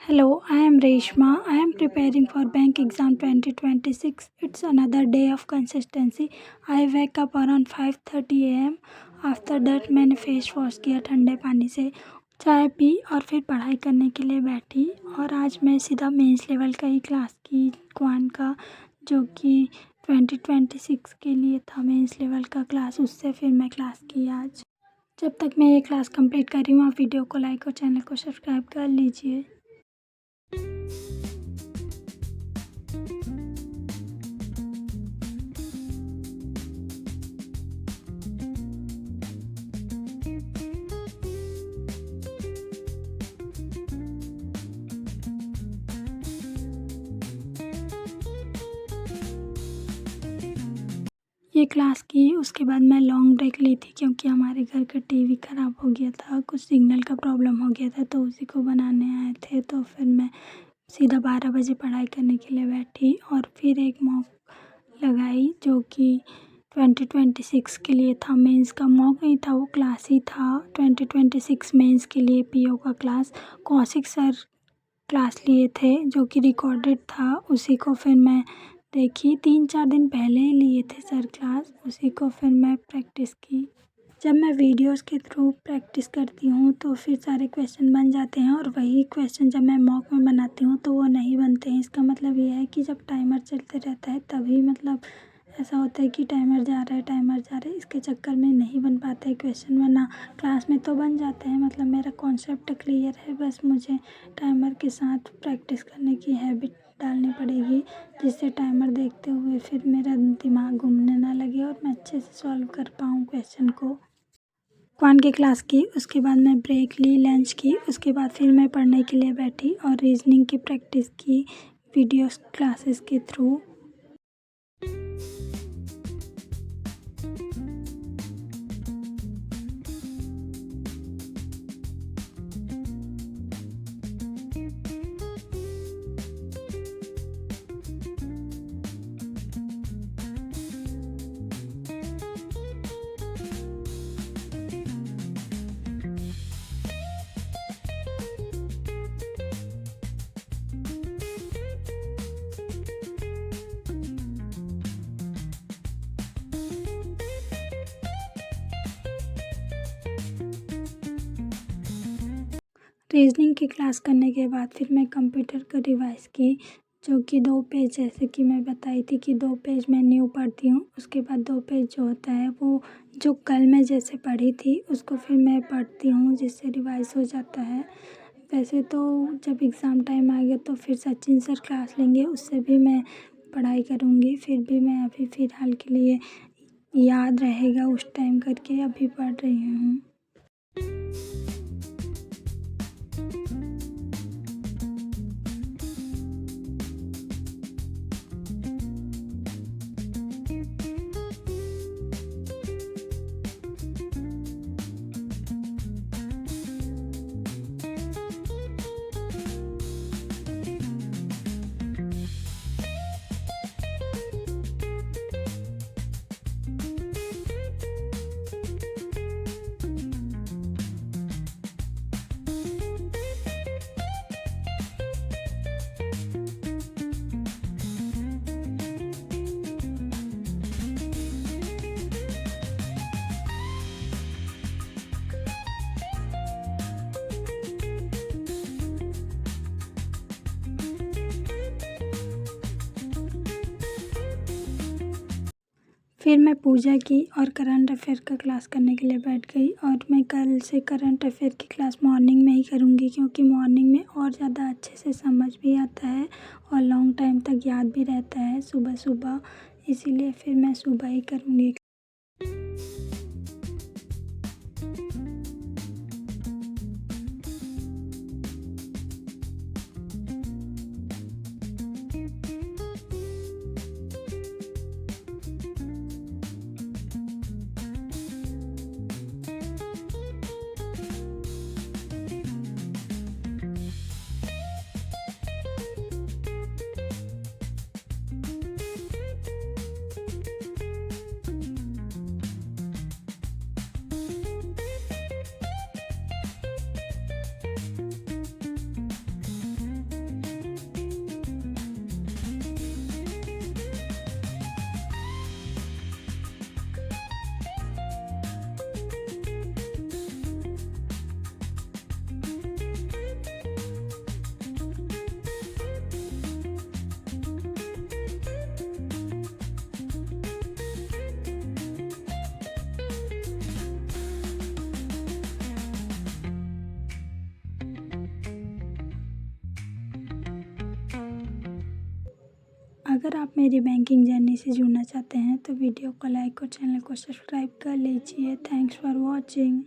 Hello, I am Reshma. I am preparing for bank exam 2026. It's another day of consistency. I wake up around 5:30 a.m. After that मैंने face wash किया ठंडे पानी से, चाय P और फिर पढ़ाई करने के लिए बैठी। और आज मैं सीधा मेंस लेवल का ही क्लास की क्वान का, जो कि 2026 के लिए था मेंस लेवल का क्लास। उससे फिर मैं क्लास की आज। जब तक मैं ये क्लास कंप्लीट कर रही हूँ, आप वीडियो को लाइक और चैनल को सब्सक्राइब कर लीजिए। ये क्लास की, उसके बाद मैं लॉन्ग ब्रेक ली थी क्योंकि हमारे घर का टीवी ख़राब हो गया था, कुछ सिग्नल का प्रॉब्लम हो गया था, तो उसी को बनाने आए थे। तो फिर मैं सीधा 12 बजे पढ़ाई करने के लिए बैठी और फिर एक मॉक लगाई जो कि 2026 के लिए था। मेंस का मॉक नहीं था, वो क्लास ही था। 2026 मेंस के लिए पीओ का क्लास कौशिक सर क्लास लिए थे, जो कि रिकॉर्डेड था। उसी को फिर मैं देखी, 3-4 दिन पहले ही लिए थे सर क्लास, उसी को फिर मैं प्रैक्टिस की। जब मैं वीडियोस के थ्रू प्रैक्टिस करती हूँ तो फिर सारे क्वेश्चन बन जाते हैं, और वही क्वेश्चन जब मैं मॉक में बनाती हूँ तो वो नहीं बनते हैं। इसका मतलब ये है कि जब टाइमर चलते रहता है तभी मतलब ऐसा होता है कि टाइमर जा रहा है, इसके चक्कर में नहीं बन पाते क्वेश्चन, वरना क्लास में तो बन जाते हैं। मतलब मेरा कॉन्सेप्ट क्लियर है, बस मुझे टाइमर के साथ प्रैक्टिस करने की हैबिट डालनी पड़ेगी, जिससे टाइमर देखते हुए फिर मेरा दिमाग घूमने ना लगे और मैं अच्छे से सॉल्व कर पाऊँ क्वेश्चन को। क्वान की क्लास की, उसके बाद मैं ब्रेक ली, लंच की, उसके बाद फिर मैं पढ़ने के लिए बैठी और रीजनिंग की प्रैक्टिस की वीडियोस क्लासेस के थ्रू। रीजनिंग की क्लास करने के बाद फिर मैं कंप्यूटर का रिवाइज की, जो कि 2 पेज, जैसे कि मैं बताई थी कि 2 पेज मैं न्यू पढ़ती हूँ, उसके बाद 2 पेज जो होता है वो जो कल मैं जैसे पढ़ी थी उसको फिर मैं पढ़ती हूँ, जिससे रिवाइज हो जाता है। वैसे तो जब एग्ज़ाम टाइम आ गया तो फिर सचिन सर क्लास लेंगे, उससे भी मैं पढ़ाई करूँगी। फिर भी मैं अभी फ़िलहाल के लिए याद रहेगा उस टाइम करके अभी पढ़ रही हूँ। फिर मैं पूजा की और करंट अफेयर का क्लास करने के लिए बैठ गई, और मैं कल से करंट अफेयर की क्लास मॉर्निंग में ही करूँगी, क्योंकि मॉर्निंग में और ज़्यादा अच्छे से समझ भी आता है और लॉन्ग टाइम तक याद भी रहता है सुबह सुबह, इसीलिए फिर मैं सुबह ही करूँगी। अगर आप मेरी बैंकिंग जर्नी से जुड़ना चाहते हैं तो वीडियो को लाइक और चैनल को सब्सक्राइब कर लीजिए। Thanks for watching.